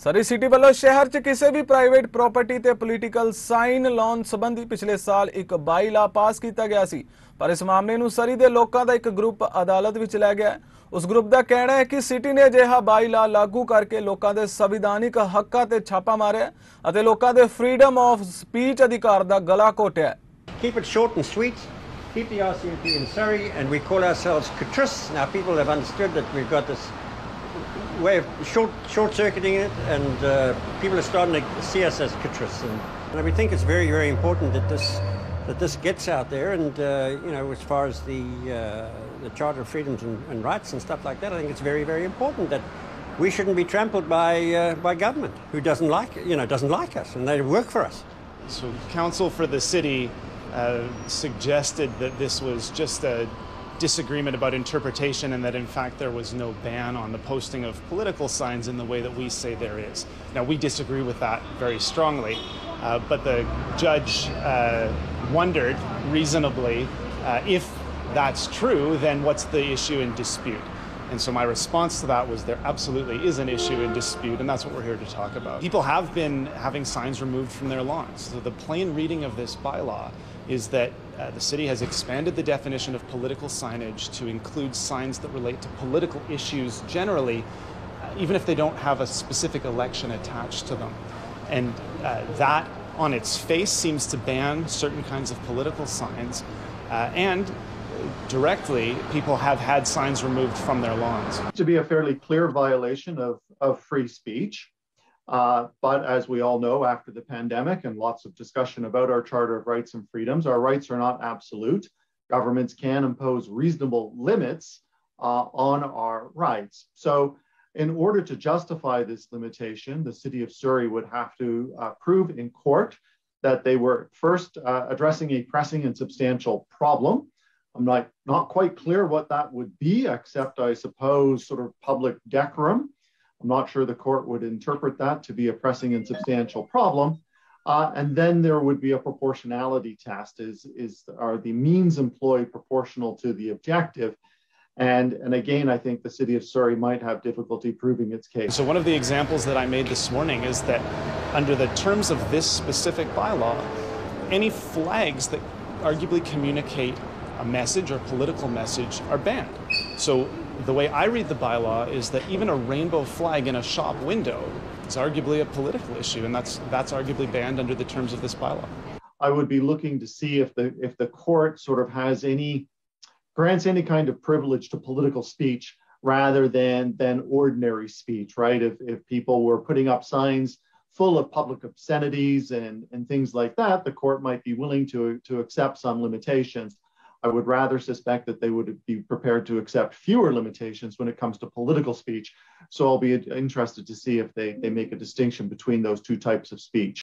सरी सिटी वालों शहर च किसी भी प्राइवेट प्रॉपर्टी ते पोलीटिकल साइन लाउन संबंधी पिछले साल एक बाई ला पास किया गया सी, पर इस मामले नूं सरी दे लोकां दा एक ग्रुप अदालत विच लै गया। उस ग्रुप का कहना है कि सिटी ने अजिहा बाई ला लागू करके लोकां दे संविधानिक हक्कां ते छापा मारिया अते लोकां दे फ्रीडम ऑफ स्पीच अधिकार दा गला Ghotia. Keep it short and sweet. Keep the RCMP in Surrey, and we call ourselves Catrice. Now people have understood that we've got this way of short-circuiting it, and people are starting to see us as Catrice. And we think it's very, very important that this gets out there. And you know, as far as the Charter of Freedoms and Rights and stuff like that, I think it's very, very important that we shouldn't be trampled by government who doesn't like us, and they work for us. So, counsel for the city suggested that this was just a disagreement about interpretation and that in fact there was no ban on the posting of political signs in the way that we say there is. Now we disagree with that very strongly, but the judge wondered reasonably if that's true, then what's the issue in dispute? And so my response to that was there absolutely is an issue in dispute, and that's what we're here to talk about. People have been having signs removed from their lawns. So the plain reading of this bylaw is that the city has expanded the definition of political signage to include signs that relate to political issues generally, even if they don't have a specific election attached to them. And that on its face seems to ban certain kinds of political signs, and directly people have had signs removed from their lawns. To be a fairly clear violation of free speech. But as we all know, after the pandemic and lots of discussion about our Charter of Rights and Freedoms, our rights are not absolute. Governments can impose reasonable limits on our rights. So in order to justify this limitation, the City of Surrey would have to prove in court that they were first addressing a pressing and substantial problem. I'm not quite clear what that would be, except I suppose sort of public decorum. I'm not sure the court would interpret that to be a pressing and substantial problem. And then there would be a proportionality test. Are the means employed proportional to the objective? And again, I think the City of Surrey might have difficulty proving its case. So one of the examples that I made this morning is that under the terms of this specific bylaw, any flags that arguably communicate a message or political message are banned. So the way I read the bylaw is that even a rainbow flag in a shop window is arguably a political issue, and that's arguably banned under the terms of this bylaw. I would be looking to see if the court sort of grants any kind of privilege to political speech rather than ordinary speech, right? If people were putting up signs full of public obscenities and things like that, the court might be willing to accept some limitations. I would rather suspect that they would be prepared to accept fewer limitations when it comes to political speech. So I'll be interested to see if they make a distinction between those two types of speech.